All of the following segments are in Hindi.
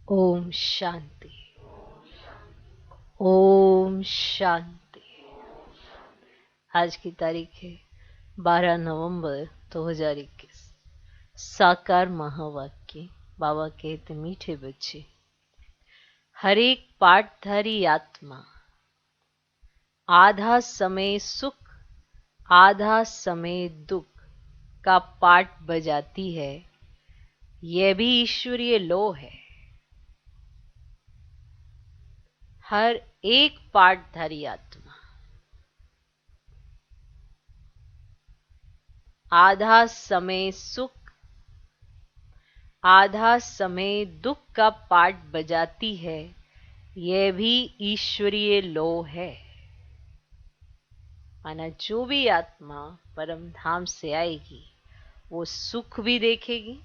ओम शांति। ओम शांति। आज की तारीख है 12 नवंबर 2021। साकार महावाक्य। बाबा कहते मीठे बच्चे, हर एक पाठधारी आत्मा आधा समय सुख आधा समय दुख का पाठ बजाती है। यह भी ईश्वरीय लो है। हर एक पाठधारी आत्मा आधा समय सुख आधा समय दुख का पाठ बजाती है। यह भी ईश्वरीय लो है। माना जो भी आत्मा परम धाम से आएगी वो सुख भी देखेगी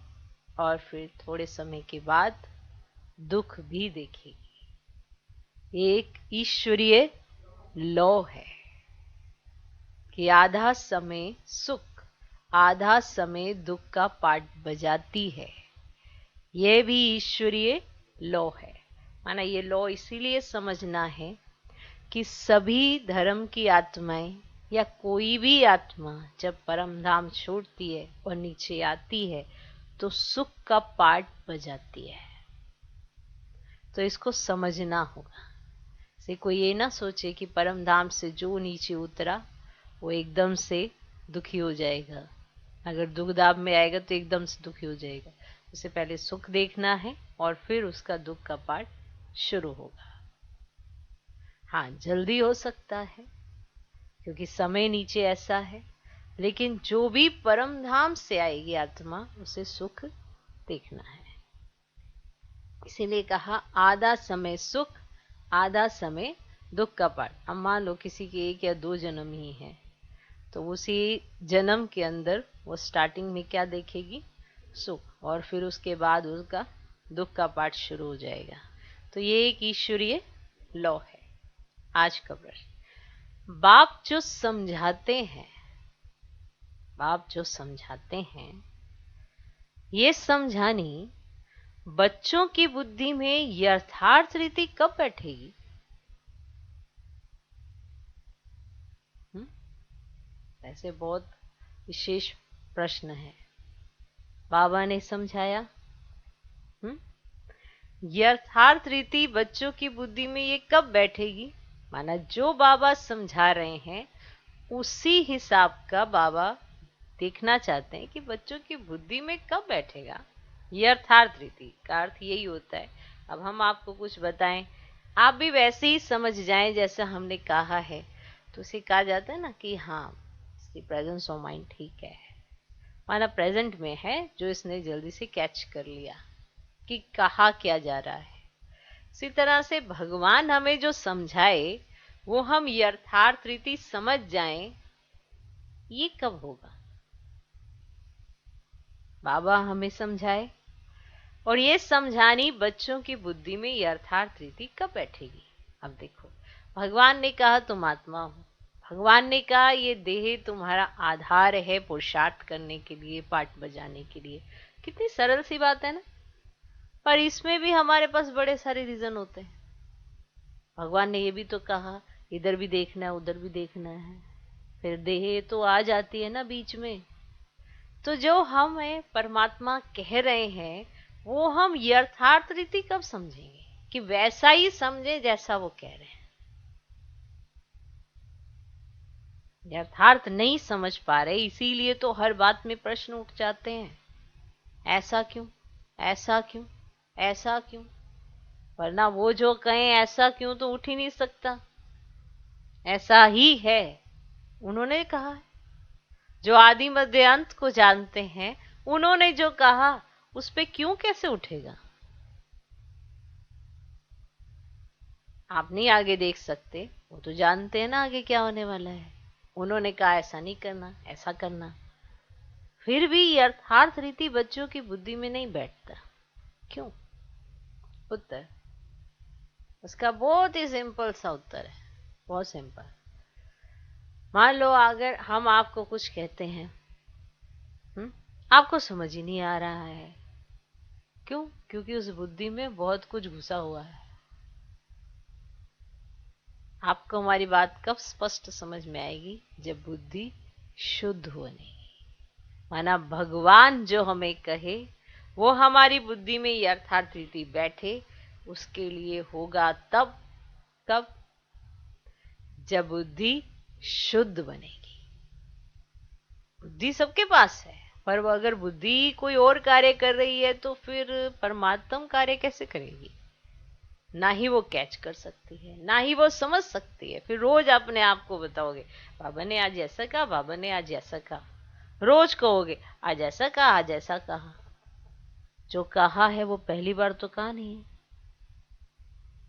और फिर थोड़े समय के बाद दुख भी देखेगी। एक ईश्वरीय लॉ है कि आधा समय सुख आधा समय दुख का पाठ बजाती है। यह भी ईश्वरीय लॉ है। माना ये लॉ इसीलिए समझना है कि सभी धर्म की आत्माएं या कोई भी आत्मा जब परम धाम छोड़ती है और नीचे आती है तो सुख का पाठ बजाती है। तो इसको समझना होगा। से कोई ये ना सोचे कि परम धाम से जो नीचे उतरा वो एकदम से दुखी हो जाएगा। अगर दुख दाब में आएगा तो एकदम से दुखी हो जाएगा। उसे पहले सुख देखना है और फिर उसका दुख का पाठ शुरू होगा। हाँ, जल्दी हो सकता है क्योंकि समय नीचे ऐसा है, लेकिन जो भी परम धाम से आएगी आत्मा उसे सुख देखना है। इसीलिए कहा आधा समय सुख आधा समय दुख का पाठ। अब मान लो किसी के 1 या 2 जन्म ही है तो उसी जन्म के अंदर वो स्टार्टिंग में क्या देखेगी? सुख, और फिर उसके बाद उसका दुख का पाठ शुरू हो जाएगा। तो ये एक ईश्वरीय लॉ है। आज का प्रश्न, बाप जो समझाते हैं ये समझानी बच्चों की बुद्धि में यथार्थ रीति कब बैठेगी? ऐसे बहुत विशेष प्रश्न है। बाबा ने समझाया, यथार्थ रीति बच्चों की बुद्धि में ये कब बैठेगी? माना जो बाबा समझा रहे हैं उसी हिसाब का बाबा देखना चाहते हैं कि बच्चों की बुद्धि में कब बैठेगा। यथार्थ रीति का अर्थ यही होता है। अब हम आपको कुछ बताएं, आप भी वैसे ही समझ जाएं जैसा हमने कहा है, तो उसे कहा जाता है ना कि हाँ, इसकी प्रेजेंस ऑफ माइंड ठीक है। माना प्रेजेंट में है, जो इसने जल्दी से कैच कर लिया कि कहा क्या जा रहा है। इसी तरह से भगवान हमें जो समझाए वो हम यथार्थ रीति समझ जाएं, ये कब होगा? बाबा हमें समझाए और ये समझानी बच्चों की बुद्धि में यथार्थ रीति कब बैठेगी? अब देखो, भगवान ने कहा तुम आत्मा हो। भगवान ने कहा ये देह तुम्हारा आधार है पुरुषार्थ करने के लिए, पाठ बजाने के लिए। कितनी सरल सी बात है ना। पर इसमें भी हमारे पास बड़े सारे रीजन होते हैं। भगवान ने ये भी तो कहा इधर भी देखना है उधर भी देखना है, फिर देह तो आ जाती है ना बीच में। तो जो हमें परमात्मा कह रहे हैं वो हम यथार्थ रीति कब समझेंगे कि वैसा ही समझे जैसा वो कह रहे हैं। यथार्थ नहीं समझ पा रहे, इसीलिए तो हर बात में प्रश्न उठ जाते हैं। ऐसा क्यों, ऐसा क्यों, ऐसा क्यों? वरना वो जो कहें ऐसा क्यों तो उठ ही नहीं सकता। ऐसा ही है, उन्होंने कहा है। जो आदि मध्य अंत को जानते हैं उन्होंने जो कहा उस पे क्यों कैसे उठेगा? आप नहीं आगे देख सकते, वो तो जानते हैं ना आगे क्या होने वाला है। उन्होंने कहा ऐसा नहीं करना, ऐसा करना। फिर भी यथार्थ रीति बच्चों की बुद्धि में नहीं बैठता। क्यों? उत्तर उसका बहुत ही सिंपल सा उत्तर है, बहुत सिंपल। मान लो अगर हम आपको कुछ कहते हैं, आपको समझ ही नहीं आ रहा है, क्यों? क्योंकि उस बुद्धि में बहुत कुछ घुसा हुआ है। आपको हमारी बात कब स्पष्ट समझ में आएगी? जब बुद्धि शुद्ध होने, माना भगवान जो हमें कहे वो हमारी बुद्धि में यथार्थ रीति बैठे, उसके लिए होगा तब कब? जब बुद्धि शुद्ध बनेगी। बुद्धि सबके पास है, पर वो अगर बुद्धि कोई और कार्य कर रही है तो फिर परमात्म कार्य कैसे करेगी? ना ही वो कैच कर सकती है, ना ही वो समझ सकती है। फिर रोज अपने आप को बताओगे, बाबा ने आज ऐसा कहा, बाबा ने आज ऐसा कहा। रोज कहोगे आज ऐसा कहा, आज ऐसा कहा। जो कहा है वो पहली बार तो कहा नहीं है,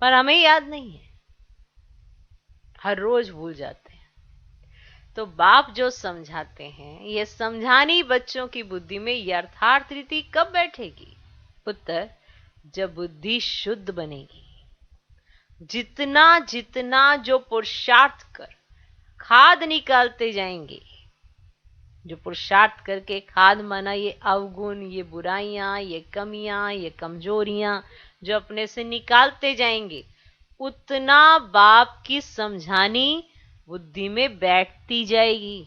पर हमें याद नहीं है, हर रोज भूल जाते हैं। तो बाप जो समझाते हैं, ये समझानी बच्चों की बुद्धि में यथार्थ रीति कब बैठेगी? उत्तर, जब बुद्धि शुद्ध बनेगी। जितना जितना जो पुरुषार्थ कर खाद निकालते जाएंगे, जो पुरुषार्थ करके खाद माना ये अवगुण, ये बुराइयां, ये कमियां, ये कमजोरियां जो अपने से निकालते जाएंगे, उतना बाप की समझानी बुद्धि में बैठती जाएगी।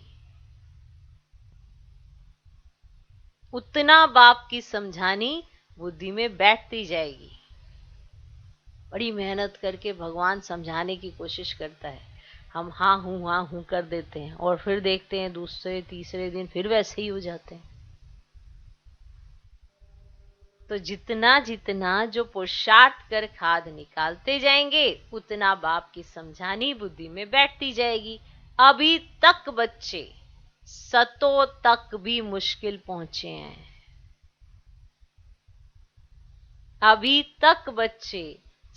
उतना बाप की समझानी बुद्धि में बैठती जाएगी। बड़ी मेहनत करके भगवान समझाने की कोशिश करता है, हम हाँ हूं कर देते हैं, और फिर देखते हैं दूसरे तीसरे दिन फिर वैसे ही हो जाते हैं। तो जितना जितना जो पुरुषार्थ कर खाद निकालते जाएंगे, उतना बाप की समझानी बुद्धि में बैठती जाएगी। अभी तक बच्चे सतों तक भी मुश्किल पहुंचे हैं। अभी तक बच्चे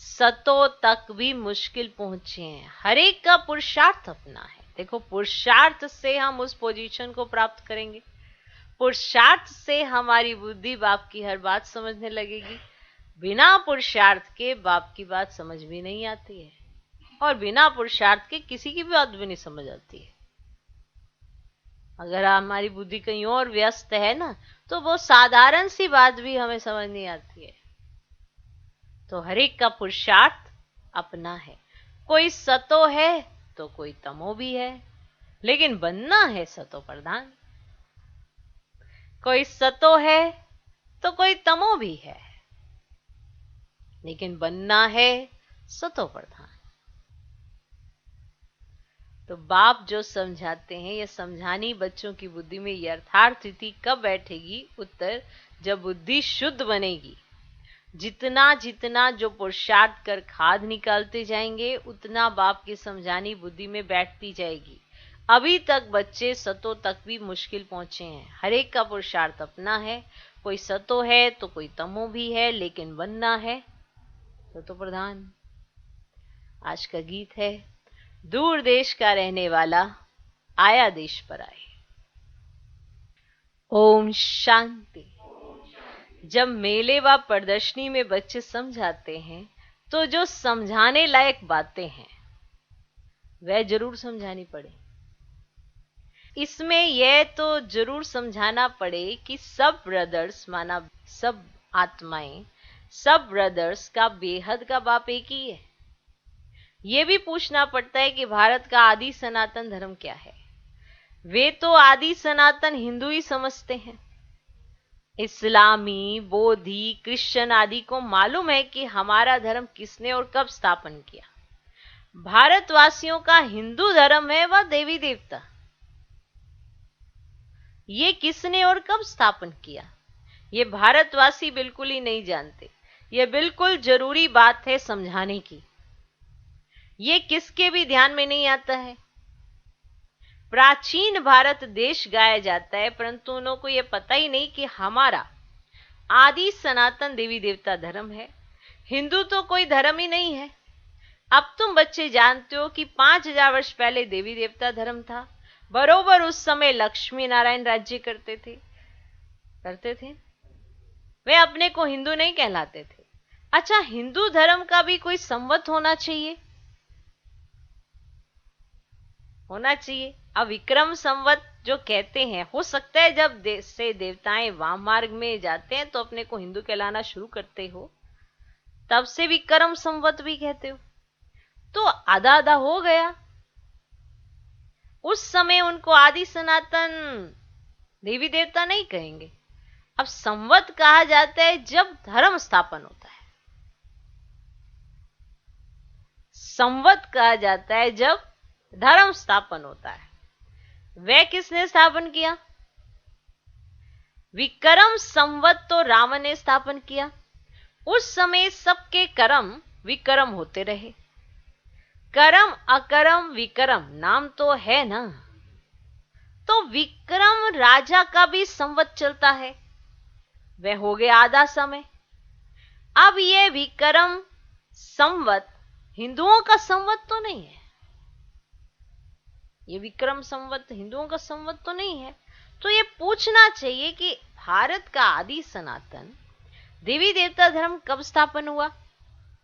सतों तक भी मुश्किल पहुंचे हैं। हर एक का पुरुषार्थ अपना है। देखो, पुरुषार्थ से हम उस पोजीशन को प्राप्त करेंगे। पुरुषार्थ से हमारी बुद्धि बाप की हर बात समझने लगेगी। बिना पुरुषार्थ के बाप की बात समझ भी नहीं आती है, और बिना पुरुषार्थ के किसी की बात भी नहीं समझ आती है। अगर हमारी बुद्धि कहीं और व्यस्त है ना, तो वो साधारण सी बात भी हमें समझ नहीं आती है। तो हर एक का पुरुषार्थ अपना है। कोई सतो है तो कोई तमो भी है, लेकिन बनना है सतो प्रधान। कोई सतो है तो कोई तमो भी है, लेकिन बनना है सतो प्रधान। तो बाप जो समझाते हैं, ये समझानी बच्चों की बुद्धि में यथार्थ रीति कब बैठेगी? उत्तर, जब बुद्धि शुद्ध बनेगी। जितना जितना जो पुरुषार्थ कर खाद निकालते जाएंगे, उतना बाप की समझानी बुद्धि में बैठती जाएगी। अभी तक बच्चे सतो तक भी मुश्किल पहुंचे हैं। हर एक का पुरुषार्थ अपना है। कोई सतो है तो कोई तमो भी है, लेकिन बनना है सतो प्रधान। आज का गीत है, दूर देश का रहने वाला आया देश पर आए। ओम शांति। जब मेले व प्रदर्शनी में बच्चे समझाते हैं, तो जो समझाने लायक बातें हैं वह जरूर समझानी पड़े। इसमें यह तो जरूर समझाना पड़े कि सब ब्रदर्स, माना सब आत्माएं, सब ब्रदर्स का बेहद का बाप एक ही है। यह भी पूछना पड़ता है कि भारत का आदि सनातन धर्म क्या है। वे तो आदि सनातन हिंदू ही समझते हैं। इस्लामी, बोधि, क्रिश्चियन आदि को मालूम है कि हमारा धर्म किसने और कब स्थापन किया। भारतवासियों का हिंदू धर्म है वह देवी देवता। ये किसने और कब स्थापन किया, ये भारतवासी बिल्कुल ही नहीं जानते। ये बिल्कुल जरूरी बात है समझाने की। ये किसके भी ध्यान में नहीं आता है। प्राचीन भारत देश गाया जाता है, परंतु उन्हों को यह पता ही नहीं कि हमारा आदि सनातन देवी देवता धर्म है। हिंदू तो कोई धर्म ही नहीं है। अब तुम बच्चे जानते हो कि 5000 वर्ष पहले देवी देवता धर्म था। बरोबर उस समय लक्ष्मी नारायण राज्य करते थे। वे अपने को हिंदू नहीं कहलाते थे। अच्छा, हिंदू धर्म का भी कोई संवत होना चाहिए। अब विक्रम संवत जो कहते हैं, हो सकता है जब से देवताएं वाम मार्ग में जाते हैं तो अपने को हिंदू कहलाना शुरू करते हो, तब से विक्रम संवत भी कहते हो, तो आधा आधा हो गया। उस समय उनको आदि सनातन देवी देवता नहीं कहेंगे। अब संवत कहा जाता है जब धर्म स्थापन होता है। संवत कहा जाता है जब धर्म स्थापन होता है। वह किसने स्थापन किया? विक्रम संवत तो रावण ने स्थापन किया। उस समय सबके कर्म विक्रम होते रहे। करम अकरम विक्रम नाम तो है ना, तो विक्रम राजा का भी संवत चलता है। वह हो गया आधा समय। अब यह विक्रम संवत हिंदुओं का संवत तो नहीं है। ये विक्रम संवत हिंदुओं का संवत तो नहीं है। तो ये पूछना चाहिए कि भारत का आदि सनातन देवी देवता धर्म कब स्थापन हुआ?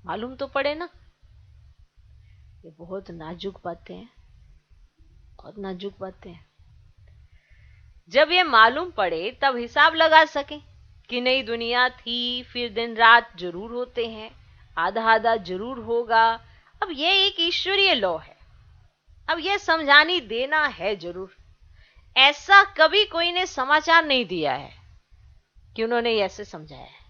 मालूम तो पड़े ना। ये बहुत नाजुक बातें हैं, बहुत नाजुक बातें हैं। जब ये मालूम पड़े तब हिसाब लगा सकें कि नई दुनिया थी, फिर दिन रात जरूर होते हैं, आधा आधा जरूर होगा। अब ये एक ईश्वरीय लॉ है। अब यह समझानी देना है जरूर। ऐसा कभी कोई ने समाचार नहीं दिया है कि उन्होंने ऐसे समझाया है।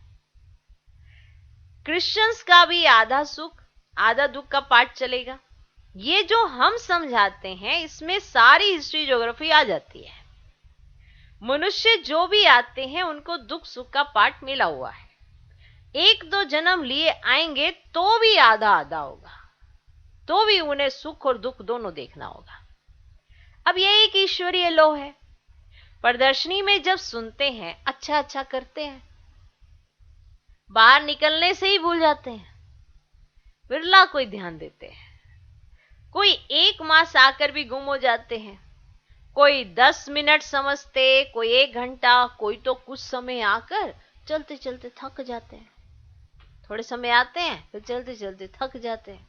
क्रिश्चियंस का भी आधा सुख आधा दुख का पाठ चलेगा। ये जो हम समझाते हैं इसमें सारी हिस्ट्री ज्योग्राफी आ जाती है। मनुष्य जो भी आते हैं उनको दुख सुख का पाठ मिला हुआ है। एक दो जन्म लिए आएंगे तो भी आधा आधा होगा, तो भी उन्हें सुख और दुख दोनों देखना होगा। अब यह एक ईश्वरीय लॉ है। प्रदर्शनी में जब सुनते हैं अच्छा अच्छा करते हैं, बाहर निकलने से ही भूल जाते हैं। बिरला कोई ध्यान देते हैं। कोई 1 मास आकर भी गुम हो जाते हैं। कोई 10 मिनट समझते, कोई 1 घंटा, कोई तो कुछ समय आकर चलते चलते थक जाते हैं। थोड़े समय आते हैं फिर चलते चलते थक जाते हैं।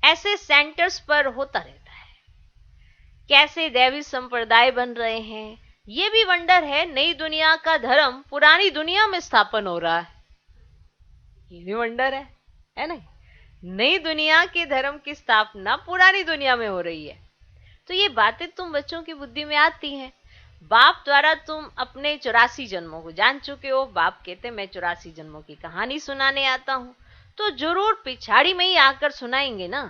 ऐसे सेंटर्स पर होता रहता है। कैसे दैवी संप्रदाय बन रहे हैं, ये भी वंडर है। नई दुनिया का धर्म पुरानी दुनिया में स्थापन हो रहा है, ये भी वंडर है ना। नई दुनिया के धर्म की स्थापना पुरानी दुनिया में हो रही है। तो ये बातें तुम बच्चों की बुद्धि में आती हैं। बाप द्वारा तुम अपने 84 जन्मों को जान चुके हो। बाप कहते मैं 84 जन्मों की कहानी सुनाने आता हूं, तो जरूर पिछाड़ी में ही आकर सुनाएंगे ना।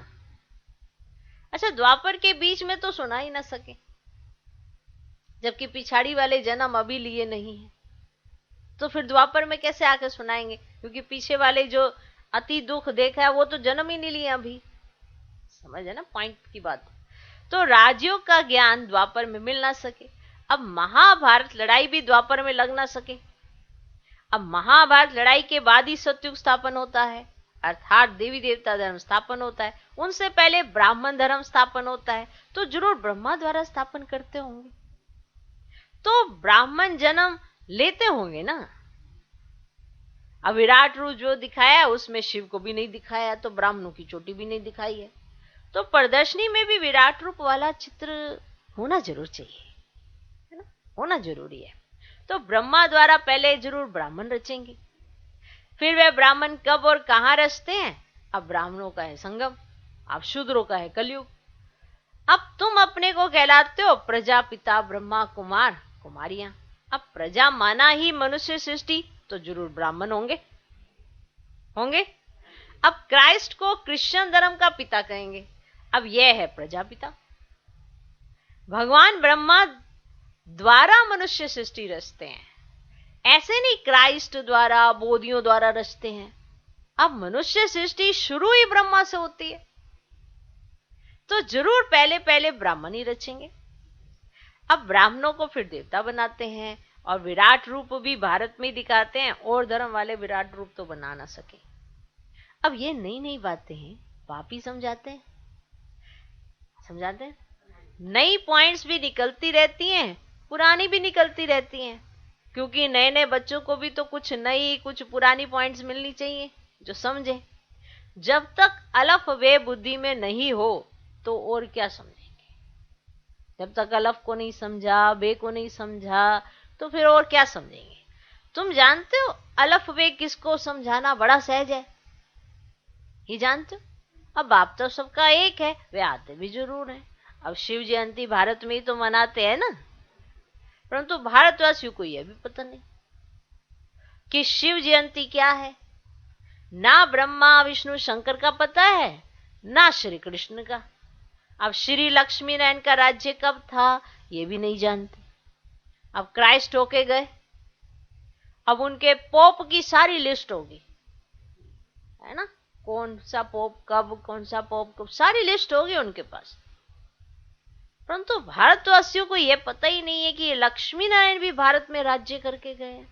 अच्छा, द्वापर के बीच में तो सुना ही ना सके, जबकि पिछाड़ी वाले जन्म अभी लिए नहीं है, तो फिर द्वापर में कैसे आकर सुनाएंगे? क्योंकि पीछे वाले जो अति दुख देखा है वो तो जन्म ही नहीं लिए अभी। समझ है ना पॉइंट की बात। तो राज्यों का ज्ञान द्वापर में मिल ना सके। अब महाभारत लड़ाई भी द्वापर में लग ना सके। अब महाभारत लड़ाई के बाद ही सतयुग स्थापन होता है, अर्थात देवी देवता धर्म स्थापन होता है। उनसे पहले ब्राह्मण धर्म स्थापन होता है, तो जरूर ब्रह्मा द्वारा स्थापन करते होंगे। तो ब्राह्मण जन्म लेते होंगे ना। अब विराट रूप जो दिखाया उसमें शिव को भी नहीं दिखाया, तो ब्राह्मणों की चोटी भी नहीं दिखाई है। तो प्रदर्शनी में भी विराट रूप वाला चित्र होना जरूर चाहिए, है ना, होना जरूरी है। तो ब्रह्मा द्वारा पहले जरूर ब्राह्मण रचेंगे। फिर वह ब्राह्मण कब और कहां रचते हैं? अब ब्राह्मणों का है संगम, अब शूद्रों का है कलयुग। अब तुम अपने को कहलाते हो प्रजापिता ब्रह्मा कुमार कुमारियां। अब प्रजा माना ही मनुष्य सृष्टि, तो जरूर ब्राह्मण होंगे। अब क्राइस्ट को क्रिश्चियन धर्म का पिता कहेंगे। अब यह है प्रजापिता। भगवान ब्रह्मा द्वारा मनुष्य सृष्टि रचते हैं, ऐसे नहीं क्राइस्ट द्वारा बोधियों द्वारा रचते हैं। अब मनुष्य सृष्टि शुरू ही ब्रह्मा से होती है, तो जरूर पहले पहले ब्राह्मण ही रचेंगे। अब ब्राह्मणों को फिर देवता बनाते हैं और विराट रूप भी भारत में दिखाते हैं, और धर्म वाले विराट रूप तो बना ना सके। अब ये नई नई बातें हैं, बाप ही समझाते हैं। नई पॉइंट्स भी निकलती रहती हैं, पुरानी भी निकलती रहती हैं, क्योंकि नए नए बच्चों को भी तो कुछ नई कुछ पुरानी पॉइंट्स मिलनी चाहिए जो समझे। जब तक अलफ वे बुद्धि में नहीं हो तो और क्या समझेंगे? जब तक अलफ को नहीं समझा, बे को नहीं समझा, तो फिर और क्या समझेंगे। तुम जानते हो अलफ बे किसको समझाना बड़ा सहज है, ये जानते हो। अब बाप तो सबका एक है, वे आते भी जरूर हैं। अब शिव जयंती भारत में ही तो मनाते हैं ना, परंतु भारतवासियों को यह भी पता नहीं कि शिव जयंती क्या है। ना ब्रह्मा विष्णु शंकर का पता है, ना श्री कृष्ण का। अब श्री लक्ष्मी नारायण का राज्य कब था ये भी नहीं जानते। अब क्राइस्ट होके गए, अब उनके पोप की सारी लिस्ट होगी, है ना, कौन सा पोप कब, कौन सा पोप कब, सारी लिस्ट होगी उनके पास। परंतु भारतवासियों को यह पता ही नहीं है कि ये लक्ष्मी नारायण भी भारत में राज्य करके गए हैं।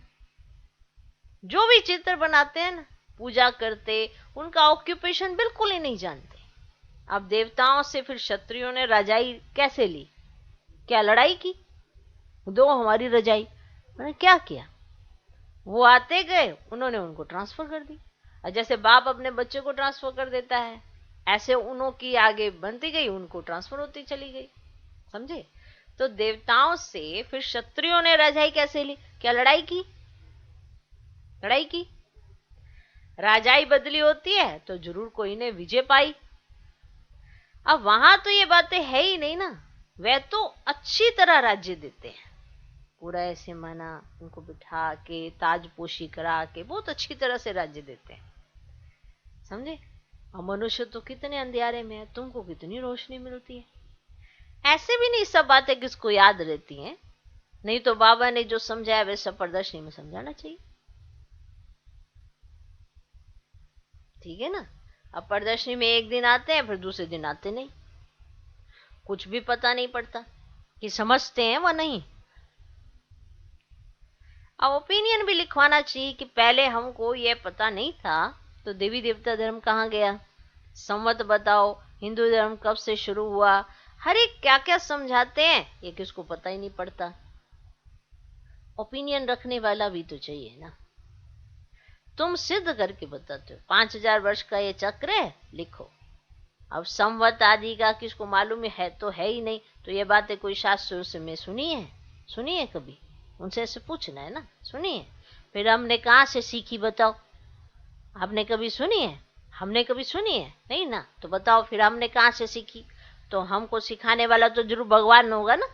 जो भी चित्र बनाते हैं ना, पूजा करते, उनका ऑक्यूपेशन बिल्कुल ही नहीं जानते। अब देवताओं से फिर क्षत्रियों ने रजाई कैसे ली, क्या लड़ाई की, दो हमारी रजाई, मैंने क्या किया, वो आते गए, उन्होंने उनको ट्रांसफर कर दी। और जैसे बाप अपने बच्चे को ट्रांसफर कर देता है, ऐसे उन्हों की आगे बनती गई, उनको ट्रांसफर होती चली गई, समझे। तो देवताओं से फिर क्षत्रियों ने रजाई कैसे ली, क्या लड़ाई की, लड़ाई की, राजाई बदली होती है तो जरूर कोई ने विजय पाई। अब वहां तो ये बातें है ही नहीं ना, वे तो अच्छी तरह राज्य देते हैं, पूरा ऐसे माना उनको बिठा के ताजपोशी करा के बहुत अच्छी तरह से राज्य देते हैं, समझे। और मनुष्य तो कितने अंधियारे में है, तुमको कितनी रोशनी मिलती है। ऐसे भी नहीं सब बातें किसको याद रहती हैं, नहीं तो बाबा ने जो समझाया वैसा प्रदर्शनी में समझाना चाहिए, ठीक है ना। अब प्रदर्शनी में एक दिन आते हैं, फिर दूसरे दिन आते नहीं, कुछ भी पता नहीं पड़ता कि समझते हैं व नहीं। अब ओपिनियन भी लिखवाना चाहिए कि पहले हमको यह पता नहीं था, तो देवी देवता धर्म कहाँ गया, संवत बताओ, हिंदू धर्म कब से शुरू हुआ, हर एक क्या क्या समझाते हैं, ये किसको पता ही नहीं पड़ता। ओपिनियन रखने वाला भी तो चाहिए ना। तुम सिद्ध करके बताते हो, 5000 वर्ष का ये चक्र है, लिखो। अब संवत आदि का किसको मालूम है तो है ही नहीं, तो ये बातें कोई शास्त्रों से में सुनी है कभी, उनसे ऐसे पूछना है ना, सुनिए। फिर हमने कहाँ से सीखी बताओ, आपने कभी सुनी है, हमने कभी सुनी है नहीं ना, तो बताओ फिर हमने कहाँ से सीखी। तो हमको सिखाने वाला तो जरूर भगवान होगा ना,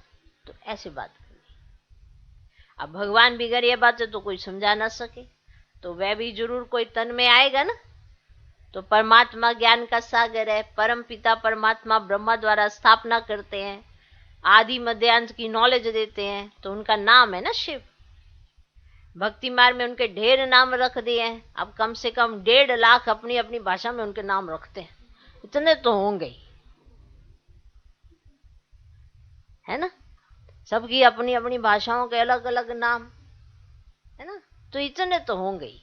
तो ऐसी बात करनी। अब भगवान बिगड़ ये बातें तो कोई समझा ना सके, तो वह भी जरूर कोई तन में आएगा ना। तो परमात्मा ज्ञान का सागर है, परम पिता परमात्मा ब्रह्मा द्वारा स्थापना करते हैं, आदि मध्य अंत की नॉलेज देते हैं, तो उनका नाम है ना शिव। भक्ति मार्ग में उनके ढेर नाम रख दिए हैं, अब कम से कम 1.5 लाख अपनी अपनी भाषा में उनके नाम रखते हैं, इतने तो होंगे ही, है ना, सबकी अपनी अपनी भाषाओं के अलग अलग नाम है ना, तो इतने तो होंगे ही,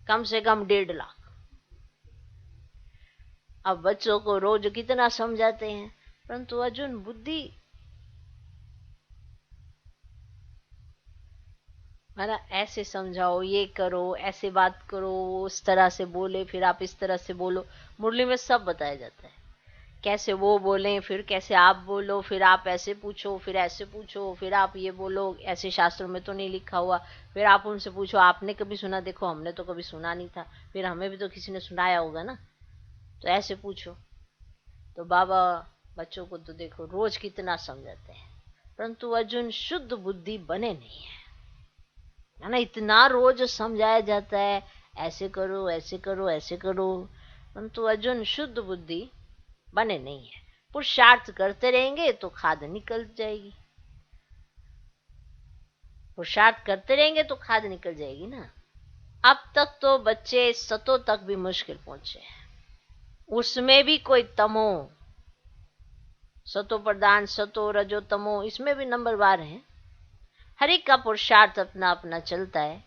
कम से कम 1.5 लाख। अब बच्चों को रोज कितना समझाते हैं, परंतु अर्जुन बुद्धि माना ऐसे समझाओ, ये करो, ऐसे बात करो, उस तरह से बोले, फिर आप इस तरह से बोलो, मुरली में सब बताया जाता है, कैसे वो बोलें, फिर कैसे आप बोलो, फिर आप ऐसे पूछो, फिर ऐसे पूछो, फिर आप ये बोलो, ऐसे शास्त्रों में तो नहीं लिखा हुआ, फिर आप उनसे पूछो आपने कभी सुना, देखो हमने तो कभी सुना नहीं था, फिर हमें भी तो किसी ने सुनाया होगा ना, तो ऐसे पूछो। तो बाबा बच्चों को तो देखो रोज कितना समझाते हैं, परंतु अर्जुन शुद्ध बुद्धि बने नहीं है ना, इतना रोज समझाया जाता है, ऐसे करो ऐसे करो ऐसे करो, परंतु अर्जुन शुद्ध बुद्धि बने नहीं है। पुरुषार्थ करते रहेंगे तो खाद निकल जाएगी, पुरुषार्थ करते रहेंगे तो खाद निकल जाएगी ना। अब तक तो बच्चे सतों तक भी मुश्किल पहुंचे हैं, उसमें भी कोई तमो, सतो प्रधान सतो रजो तमो, इसमें भी नंबरवार है। हर एक का पुरुषार्थ अपना अपना चलता है।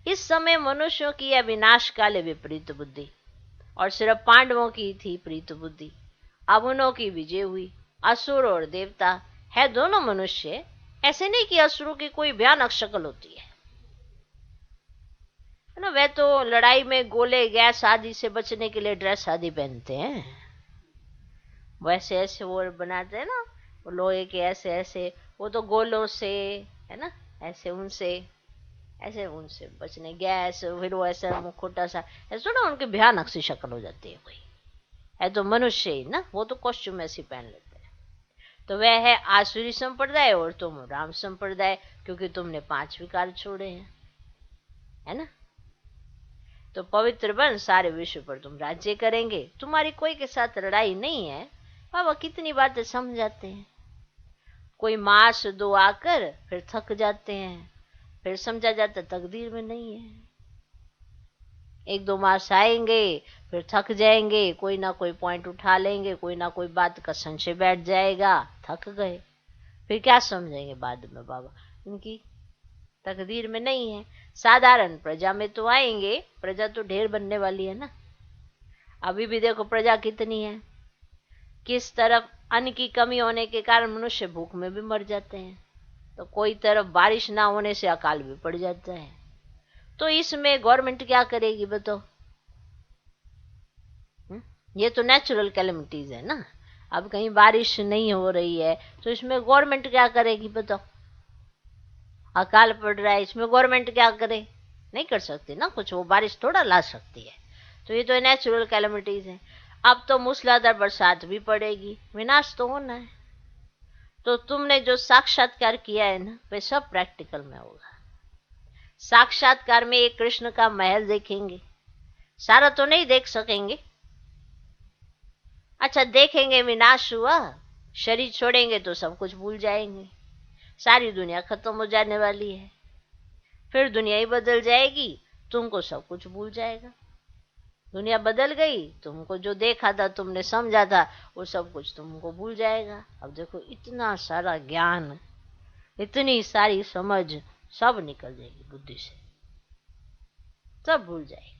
इस समय मनुष्यों की यह विनाश काले विपरीत बुद्धि, और सिर्फ पांडवों की थी प्रीत बुद्धि, अब उनों की विजय हुई। असुर और देवता है दोनों मनुष्य, ऐसे नहीं कि असुरों की कोई भयानक शक्ल होती है ना, वे तो लड़ाई में गोले गैस आदि से बचने के लिए ड्रेस आदि पहनते हैं, वैसे ऐसे वो बनाते हैं ना, वो लोहे के ऐसे ऐसे, वो तो गोलों से, है ना, ऐसे उनसे, ऐसे उनसे बचने, गैस, फिर वो ऐसा मुखोटा सा, ऐसा ना उनकी भयानक सी शक्ल हो जाती है। कोई है तो मनुष्य ही ना, वो तो कॉस्ट्यूम ऐसे पहन लेते हैं। तो वह है आसुरी संप्रदाय और तुम राम संप्रदाय, क्योंकि तुमने 5 विकार छोड़े हैं, है ना। तो पवित्र बन, सारे विश्व पर तुम राज्य करेंगे, तुम्हारी कोई के साथ लड़ाई नहीं है। बाबा कितनी बातें समझाते हैं। कोई मास दो आकर फिर थक जाते हैं, फिर समझा जाता तकदीर में नहीं है। 1-2 मास आएंगे, फिर थक जाएंगे, कोई ना कोई पॉइंट उठा लेंगे, कोई ना कोई बात का संशय बैठ जाएगा, थक गए, फिर क्या समझेंगे बाद में बाबा, इनकी तकदीर में नहीं है। साधारण प्रजा में तो आएंगे, प्रजा तो ढेर बनने वाली है ना। अभी भी देखो प्रजा कितनी है, किस तरफ अन्न की कमी होने के कारण मनुष्य भूख में भी मर जाते हैं, तो कोई तरफ बारिश ना होने से अकाल भी पड़ जाता है। तो इसमें गवर्नमेंट क्या करेगी बताओ? ये तो नेचुरल कैलेमिटीज है ना। अब कहीं बारिश नहीं हो रही है तो इसमें गवर्नमेंट क्या करेगी बताओ? अकाल पड़ रहा है, इसमें गवर्नमेंट क्या करे? नहीं कर सकती ना कुछ, वो बारिश थोड़ा ला सकती है। तो ये तो नेचुरल कैलेमिटीज है। अब तो मूसलाधार बरसात भी पड़ेगी, विनाश तो होना है। तो तुमने जो साक्षात्कार किया है ना, वे सब प्रैक्टिकल में होगा। साक्षात्कार में एक कृष्ण का महल देखेंगे, सारा तो नहीं देख सकेंगे। अच्छा देखेंगे विनाश हुआ, शरीर छोड़ेंगे तो सब कुछ भूल जाएंगे, सारी दुनिया खत्म हो जाने वाली है, फिर दुनिया ही बदल जाएगी, तुमको सब कुछ भूल जाएगा। दुनिया बदल गई, तुमको जो देखा था, तुमने समझा था, वो सब कुछ तुमको भूल जाएगा। अब देखो इतना सारा ज्ञान, इतनी सारी समझ, सब निकल जाएगी बुद्धि से, सब भूल जाएगा।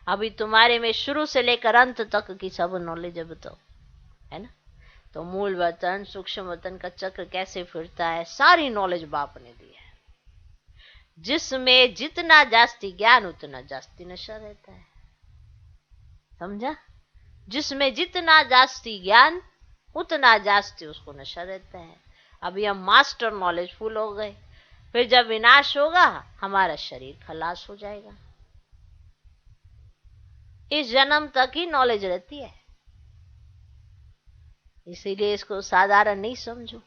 अभी तुम्हारे में शुरू से लेकर अंत तक की सब नॉलेज है बताओ, है ना। तो मूल वतन सूक्ष्म वतन का चक्र कैसे फिरता है, सारी नॉलेज बाप ने दी है। जिसमें जितना जास्ती ज्ञान उतना जास्ती नशा रहता है, समझा। जिसमें जितना जास्ती ज्ञान उतना जास्ती उसको नशा रहता है। अभी हम मास्टर नॉलेज फुल हो गए, फिर जब विनाश होगा हमारा शरीर खलास हो जाएगा। इस जन्म तक ही नॉलेज रहती है, इसीलिए इसको साधारण नहीं समझो।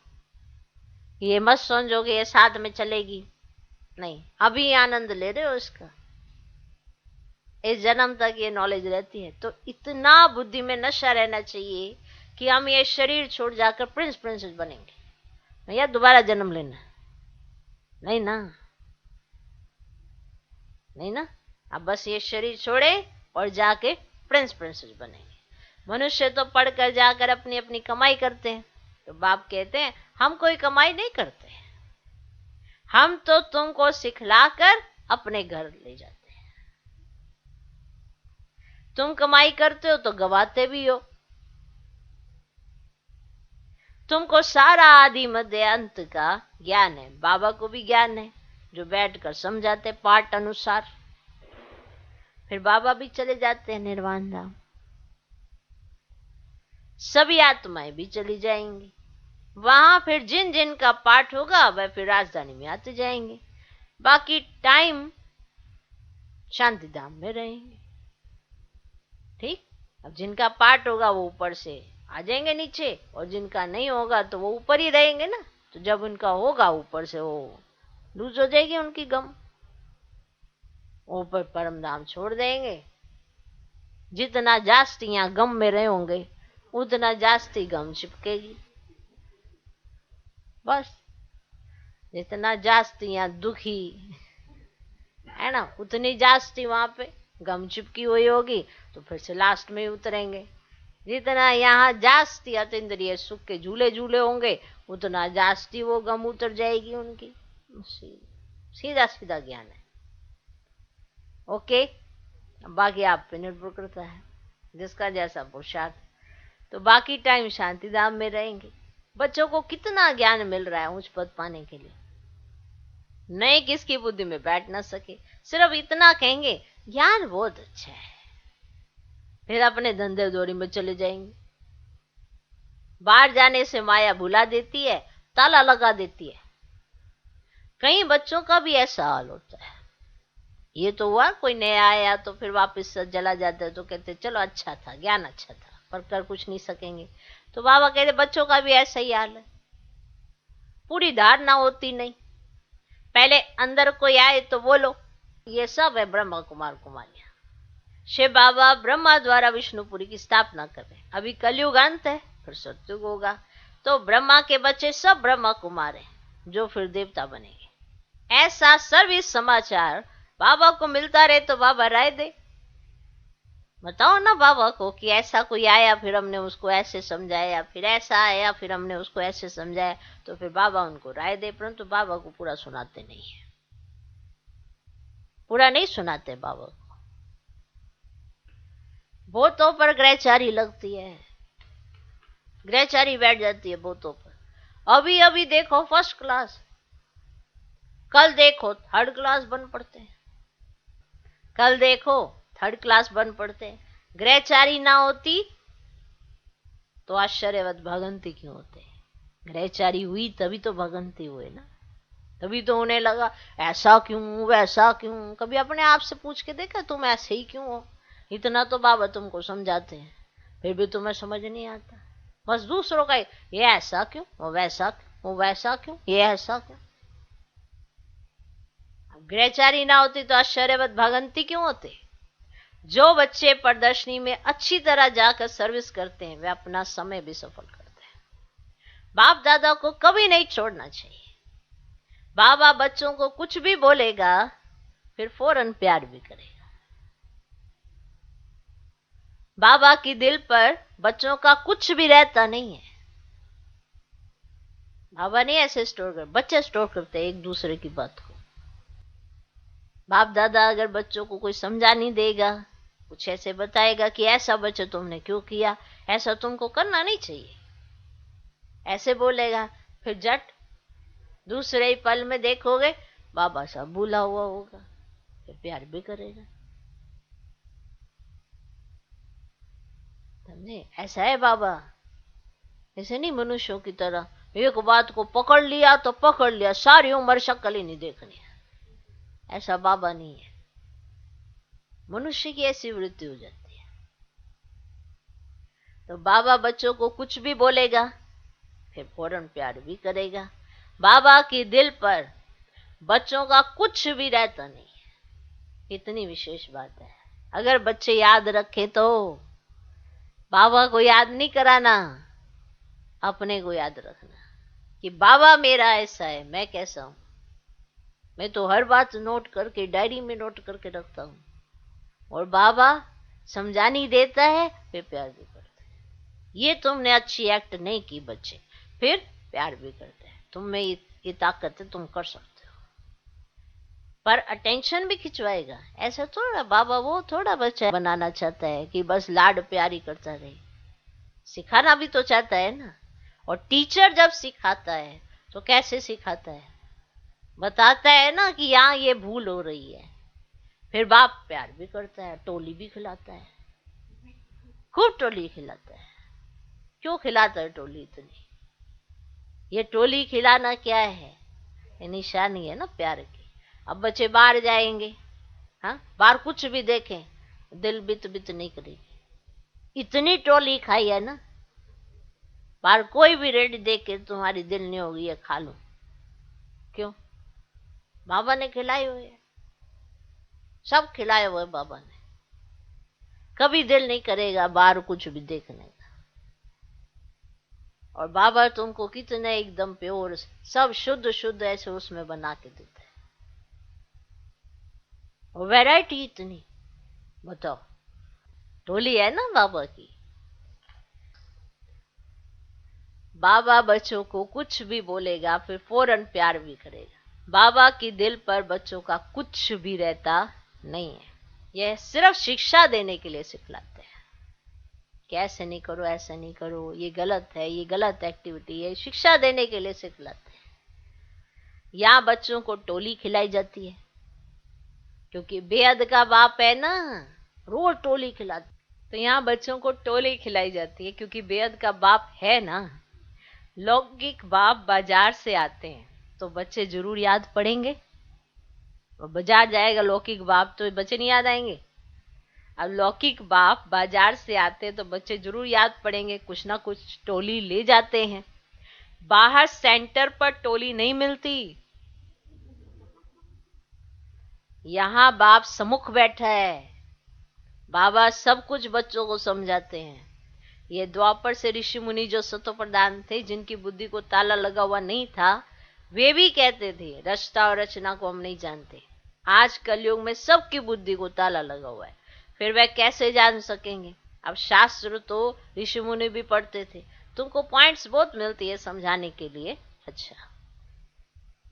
ये मत समझो कि ये साथ में चलेगी, नहीं, अभी आनंद ले रहे हो इसका। इस जन्म तक ये नॉलेज रहती है। तो इतना बुद्धि में नशा रहना चाहिए कि हम ये शरीर छोड़ जाकर प्रिंस प्रिंसेस बनेंगे, या दोबारा जन्म लेना, नहीं ना, नहीं ना। अब बस ये शरीर छोड़े और जाके प्रिंस प्रिंसेस बनेंगे। मनुष्य तो पढ़कर जाकर अपनी अपनी कमाई करते हैं। तो बाप कहते हैं हम कोई कमाई नहीं करते, हम तो तुमको सिखलाकर अपने घर ले जाते हैं। तुम कमाई करते हो तो गवाते भी हो। तुमको सारा आदि मध्य अंत का ज्ञान है, बाबा को भी ज्ञान है, जो बैठकर समझाते पाठ अनुसार। फिर बाबा भी चले जाते हैं निर्वाण धाम, सभी आत्माएं भी चली जाएंगी वहां। फिर जिन जिन का पाठ होगा वह फिर राजधानी में आते जाएंगे, बाकी टाइम शांति धाम में रहेंगे। ठीक। अब जिनका पाठ होगा वो ऊपर से आ जाएंगे नीचे, और जिनका नहीं होगा तो वो ऊपर ही रहेंगे ना। तो जब उनका होगा ऊपर से, वो लूज हो जाएगी उनकी गम, ऊपर परम धाम छोड़ देंगे। जितना जास्ती यहाँ गम में रहे होंगे उतना जास्ती गम चिपकेगी, बस। जितना जास्ती यहाँ दुखी है ना, उतनी जास्ती वहां पे गम चिपकी हुई होगी, तो फिर से लास्ट में ही उतरेंगे। जितना यहाँ जास्ती अतीन्द्रिय सुख के झूले झूले होंगे उतना जास्ती वो गम उतर जाएगी उनकी। सीधा सीधा ज्ञान है। ओके। बाकी आप पे निर्भर करता है, जिसका जैसा पुरुषार्थ। तो बाकी टाइम शांति धाम में रहेंगे। बच्चों को कितना ज्ञान मिल रहा है उच्च पद पाने के लिए, नहीं किसकी बुद्धि में बैठ ना सके, सिर्फ इतना कहेंगे ज्ञान बहुत अच्छा है, फिर अपने धंधे दौड़ी में चले जाएंगे। बाहर जाने से माया भुला देती है, ताला लगा देती है। कई बच्चों का भी ऐसा हाल होता है। ये तो हुआ कोई नया आया तो फिर वापस चला जाता है, तो कहते चलो अच्छा था, ज्ञान अच्छा था, पर कर कुछ नहीं सकेंगे। तो बाबा कहते बच्चों का भी ऐसा ही हाल है, पूरी धारणा होती नहीं। पहले अंदर कोई आए तो बोलो ये सब है ब्रह्मा कुमार कुमारियां। शिव बाबा ब्रह्मा द्वारा विष्णुपुरी की स्थापना कर रहे हैं। अभी कलयुग अंत है, फिर सतयुग होगा, तो ब्रह्मा के बच्चे सब ब्रह्मा कुमार हैं जो फिर देवता बनेंगे। ऐसा सर्विस समाचार बाबा को मिलता रहे तो बाबा राय दे। बताओ ना बाबा को कि ऐसा कोई आया फिर हमने उसको ऐसे समझाया, फिर ऐसा आया फिर हमने उसको ऐसे समझाया, तो फिर बाबा उनको राय दे। परंतु बाबा को पूरा सुनाते नहीं है, पूरा नहीं सुनाते बाबा को। भूतों पर ग्रहचारी लगती है, ग्रहचारी बैठ जाती है भूतों पर। अभी अभी देखो फर्स्ट क्लास, कल देखो थर्ड क्लास बन पड़ते हैं, कल देखो थर्ड क्लास बन पड़ते हैं। ग्रहचारी ना होती तो आश्चर्यवत भगंती क्यों होते? ग्रहचारी हुई तभी तो भगंती हुए ना, तभी तो उन्हें लगा ऐसा क्यों वैसा क्यों। कभी अपने आप से पूछ के देखा तुम ऐसे ही क्यों हो? इतना तो बाबा तुमको समझाते हैं, फिर भी तुम्हें समझ नहीं आता। बस दूसरों का ये ऐसा क्यों, वो वैसा क्यों, वो वैसा क्यों, ये ऐसा क्यों। ग्रहचारी ना होती तो आश्चर्यवत भगंती क्यों होते? जो बच्चे प्रदर्शनी में अच्छी तरह जाकर सर्विस करते हैं वे अपना समय भी सफल करते हैं। बाप दादा को कभी नहीं छोड़ना चाहिए। बाबा बच्चों को कुछ भी बोलेगा फिर फौरन प्यार भी करेगा। बाबा की दिल पर बच्चों का कुछ भी रहता नहीं है। बाबा नहीं ऐसे स्टोर कर, बच्चे स्टोर करते हैं एक दूसरे की बात को। बाप दादा अगर बच्चों को कोई समझा नहीं देगा, कुछ ऐसे बताएगा कि ऐसा बच्चे तुमने क्यों किया, ऐसा तुमको करना नहीं चाहिए, ऐसे बोलेगा, फिर जट दूसरे ही पल में देखोगे बाबा साहब भूला हुआ होगा, फिर प्यार भी करेगा। समझे? ऐसा है बाबा, ऐसे नहीं मनुष्यों की तरह एक बात को पकड़ लिया तो पकड़ लिया, सारी उम्र शक्ल ही नहीं देखनी है। ऐसा बाबा नहीं है। मनुष्य की ऐसी वृत्ति हो जाती है। तो बाबा बच्चों को कुछ भी बोलेगा फिर फौरन प्यार भी करेगा। बाबा की दिल पर बच्चों का कुछ भी रहता नहीं है, इतनी विशेष बात है। अगर बच्चे याद रखे तो बाबा को याद नहीं कराना, अपने को याद रखना कि बाबा मेरा ऐसा है, मैं कैसा हूं। मैं तो हर बात नोट करके डायरी में नोट करके रखता हूं, और बाबा समझानी देता है फिर प्यार भी करते हैं। ये तुमने अच्छी एक्ट नहीं की बच्चे, फिर प्यार भी करते हैं। तुम में ये ताकत है, तुम कर सकते हो। पर अटेंशन भी खिंचवाएगा। ऐसा थोड़ा बाबा वो थोड़ा बच्चा बनाना चाहता है कि बस लाड प्यार ही करता रहे, सिखाना भी तो चाहता है ना। और टीचर जब सिखाता है तो कैसे सिखाता है? बताता है ना कि यहाँ ये भूल हो रही है। फिर बाप प्यार भी करता है, टोली भी खिलाता है, खूब टोली खिलाता है। क्यों खिलाता है टोली इतनी? ये टोली खिलाना क्या है? ये निशानी है ना प्यार की। अब बच्चे बाहर जाएंगे, हाँ, बाहर कुछ भी देखें दिल बित बित नहीं करेगी, इतनी टोली खाई है ना। बाहर कोई भी रेडी देख के तुम्हारी दिल नहीं होगी ये खा लो। क्यों? बाबा ने खिलाई हुई है, सब खिलाए हुए बाबा ने। कभी दिल नहीं करेगा बाहर कुछ भी देखने का। और बाबा तुमको कितने एकदम प्योर सब शुद्ध शुद्ध ऐसे उसमें बना के देते हैं। और वैरायटी इतनी, बताओ, टोली है ना बाबा की। बाबा बच्चों को कुछ भी बोलेगा फिर फौरन प्यार भी करेगा। बाबा की दिल पर बच्चों का कुछ भी रहता नहीं है। यह सिर्फ शिक्षा देने के लिए सिखलाते हैं कि ऐसे नहीं करो, ऐसे नहीं करो, ये गलत है, ये गलत एक्टिविटी है। शिक्षा देने के लिए सिखलाते हैं। यहाँ बच्चों को टोली खिलाई जाती है क्योंकि बेहद का बाप है ना, रोज टोली खिलाते। तो यहाँ बच्चों को टोले खिलाई जाती है, क्योंकि बेअद का बाप है ना। लौकिक बाप बाजार से आते हैं तो बच्चे जरूर याद पड़ेंगे। बाजार जाएगा लौकिक बाप तो बच्चे नहीं याद आएंगे। अब लौकिक बाप बाजार से आते हैं तो बच्चे जरूर याद पड़ेंगे, कुछ ना कुछ टोली ले जाते हैं। बाहर सेंटर पर टोली नहीं मिलती, यहाँ बाप सम्मुख बैठा है। बाबा सब कुछ बच्चों को समझाते हैं। ये द्वापर से ऋषि मुनि जो सतो प्रधान थे, जिनकी बुद्धि को ताला लगा हुआ नहीं था, वे भी कहते थे रचता और रचना को हम नहीं जानते। आज कलयुग में सबकी बुद्धि को ताला लगा हुआ है, फिर वह कैसे जान सकेंगे। अब शास्त्र तो ऋषि मुनि भी पढ़ते थे, तुमको पॉइंट्स बहुत मिलती है समझाने के लिए। अच्छा,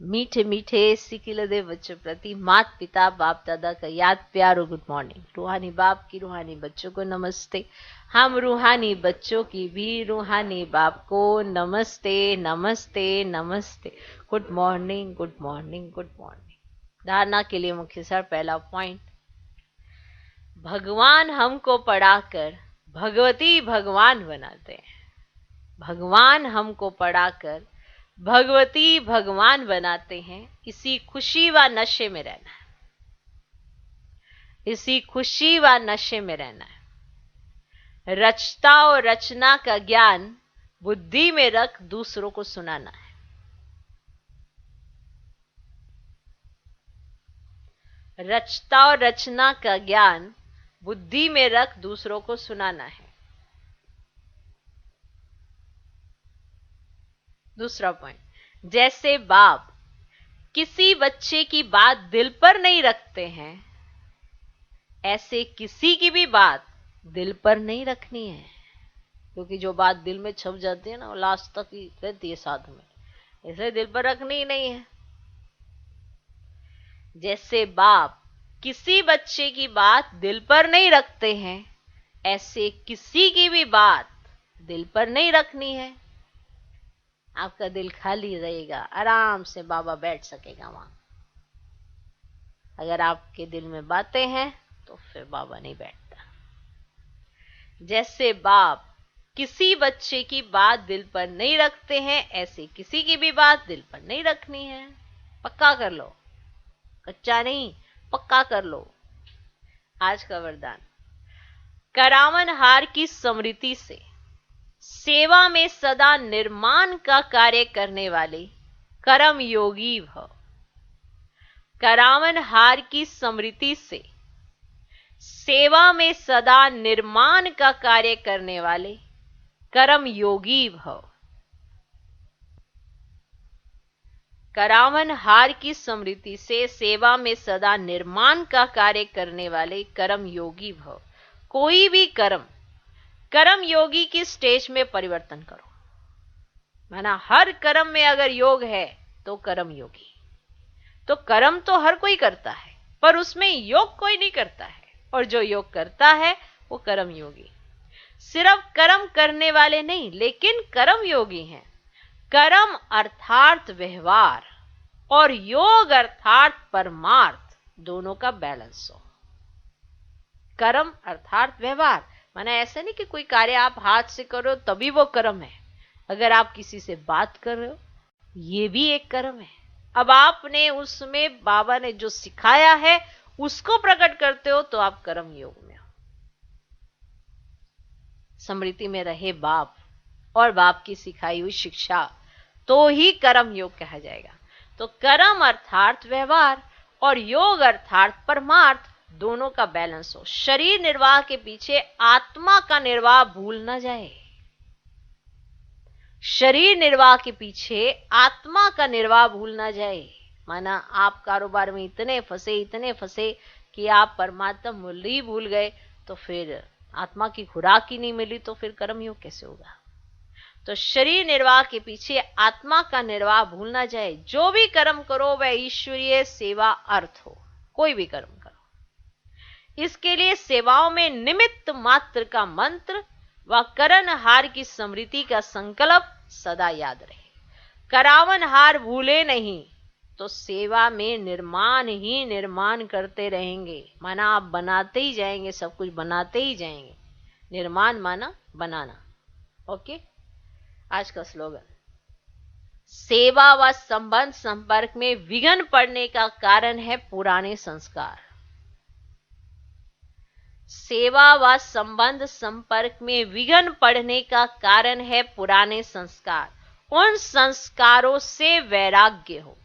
मीठे मीठे सिकिलदे बच्चों प्रति माता पिता बाप दादा का याद प्यारो गुड मॉर्निंग। रूहानी बाप की रूहानी बच्चों को नमस्ते। हम रूहानी बच्चों की भी रूहानी बाप को नमस्ते नमस्ते नमस्ते। Good morning good morning good morning. धारणा के लिए मुख्य सर पहला पॉइंट, भगवान हमको पढ़ाकर भगवती भगवान बनाते हैं। भगवान हमको पढ़ाकर भगवती भगवान बनाते हैं। इसी खुशी व नशे में रहना है, इसी खुशी व नशे में रहना है। रचता और रचना का ज्ञान बुद्धि में रख दूसरों को सुनाना है। रचता और रचना का ज्ञान बुद्धि में रख दूसरों को सुनाना है। दूसरा पॉइंट, जैसे बाप किसी बच्चे की बात दिल पर नहीं रखते हैं, ऐसे किसी की भी बात दिल पर नहीं रखनी है। क्योंकि जो बात दिल में छप जाती है ना, वो लास्ट तक ही रहती है साथ में, इसलिए दिल पर रखनी ही नहीं है। जैसे बाप किसी बच्चे की बात दिल पर नहीं रखते हैं, ऐसे किसी की भी बात दिल पर नहीं रखनी है। आपका दिल खाली रहेगा, आराम से बाबा बैठ सकेगा वहां। अगर आपके दिल में बातें हैं तो फिर बाबा नहीं बैठता। जैसे बाप किसी बच्चे की बात दिल पर नहीं रखते हैं, ऐसे किसी की भी बात दिल पर नहीं रखनी है। पक्का कर लो, कच्चा नहीं, पक्का कर लो। आज का वरदान, करावन हार की स्मृति से सेवा में सदा निर्माण का कार्य करने वाले कर्म योगी भव। करावन हार की स्मृति से सेवा में सदा निर्माण का कार्य करने वाले कर्म योगी भव। करावन हार की स्मृति से सेवा में सदा निर्माण का कार्य करने वाले कर्म योगी भव। कोई भी कर्म योगी की स्टेज में परिवर्तन करो। माना हर कर्म में अगर योग है तो कर्म योगी। तो कर्म तो हर कोई करता है, पर उसमें योग कोई नहीं करता है, और जो योग करता है वो कर्म योगी। सिर्फ कर्म करने वाले नहीं, लेकिन कर्म योगी हैं। कर्म अर्थात व्यवहार और योग अर्थात परमार्थ, दोनों का बैलेंस हो। कर्म अर्थात व्यवहार माना ऐसा नहीं कि कोई कार्य आप हाथ से करो तभी वो कर्म है। अगर आप किसी से बात कर रहे हो, ये भी एक कर्म है। अब आपने उसमें बाबा ने जो सिखाया है उसको प्रकट करते हो तो आप कर्म योग में हो। स्मृति में रहे बाप और बाप की सिखाई हुई शिक्षा, तो ही कर्म योग कहा जाएगा। तो कर्म अर्थात व्यवहार और योग अर्थात परमार्थ, दोनों का बैलेंस हो। शरीर निर्वाह के पीछे आत्मा का निर्वाह भूल ना जाए। शरीर निर्वाह के पीछे आत्मा का निर्वाह भूल ना जाए। माना आप कारोबार में इतने फंसे कि आप परमात्मा मूल्य ही भूल गए, तो फिर आत्मा की खुराक ही नहीं मिली, तो फिर कर्मयोग कैसे होगा। तो शरीर निर्वाह के पीछे आत्मा का निर्वाह भूल ना जाए। जो भी कर्म करो वह ईश्वरीय सेवा अर्थ हो, कोई भी कर्म करो। इसके लिए सेवाओं में निमित्त मात्र का मंत्र व करनहार की स्मृति का संकल्प सदा याद रहे। करावन हार भूले नहीं तो सेवा में निर्माण ही निर्माण करते रहेंगे। माना आप बनाते ही जाएंगे, सब कुछ बनाते ही जाएंगे। निर्माण माना बनाना। ओके, आज का स्लोगन, सेवा व संबंध संपर्क में विघ्न पड़ने का कारण है पुराने संस्कार। सेवा व संबंध संपर्क में विघ्न पड़ने का कारण है पुराने संस्कार। उन संस्कारों से वैराग्य हो।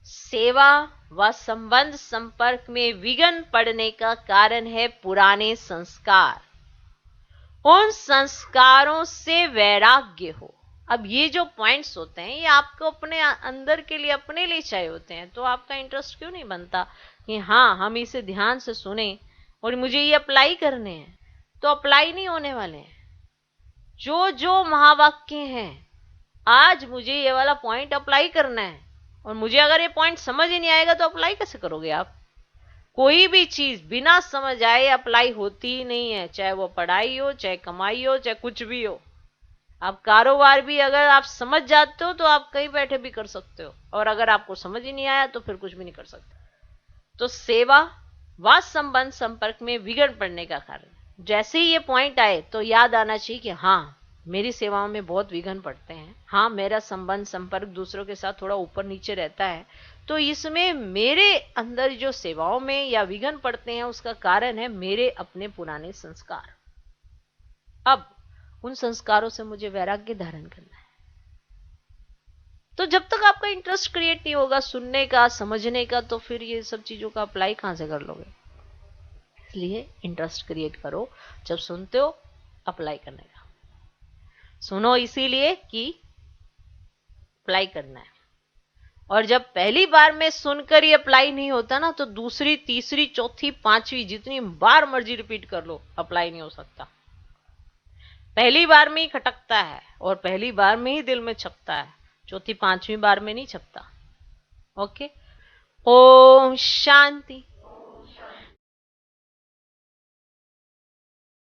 सेवा व संबंध संपर्क में विघ्न पड़ने का कारण है पुराने संस्कार। उन संस्कारों से वैराग्य हो। अब ये जो पॉइंट्स होते हैं ये आपको अपने अंदर के लिए, अपने लिए चाहिए होते हैं, तो आपका इंटरेस्ट क्यों नहीं बनता कि हाँ हम इसे ध्यान से सुने और मुझे ये अप्लाई करने हैं। तो अप्लाई नहीं होने वाले हैं। जो जो महावाक्य हैं, आज मुझे ये वाला पॉइंट अप्लाई करना है, और मुझे अगर ये पॉइंट समझ ही नहीं आएगा तो अप्लाई कैसे करोगे आप? कोई भी चीज बिना समझ आए अप्लाई होती ही नहीं है, चाहे वो पढ़ाई हो, चाहे कमाई हो, चाहे कुछ भी हो। आप कारोबार भी अगर आप समझ जाते हो तो आप कहीं बैठे भी कर सकते हो, और अगर आपको समझ ही नहीं आया तो फिर कुछ भी नहीं कर सकते। तो सेवा व संबंध संपर्क में विघ्न पड़ने का कारण, जैसे ही ये पॉइंट आए तो याद आना चाहिए कि हाँ मेरी सेवाओं में बहुत विघ्न पड़ते हैं, हाँ मेरा संबंध संपर्क दूसरों के साथ थोड़ा ऊपर नीचे रहता है, तो इसमें मेरे अंदर जो सेवाओं में या विघ्न पड़ते हैं उसका कारण है मेरे अपने पुराने संस्कार। अब उन संस्कारों से मुझे वैराग्य धारण करना है। तो जब तक आपका इंटरेस्ट क्रिएट नहीं होगा सुनने का, समझने का, तो फिर ये सब चीजों का अप्लाई कहां से कर लोगे? इसलिए इंटरेस्ट क्रिएट करो, जब सुनते हो अप्लाई करने का। सुनो इसीलिए कि अप्लाई करना है, और जब पहली बार में सुनकर ही अप्लाई नहीं होता ना, तो दूसरी, तीसरी, चौथी, पांचवी जितनी बार मर्जी रिपीट कर लो, अप्लाई नहीं हो सकता। पहली बार में ही खटकता है और पहली बार में ही दिल में छपता है, चौथी पांचवी बार में नहीं छपता। ओके, ओम शांति।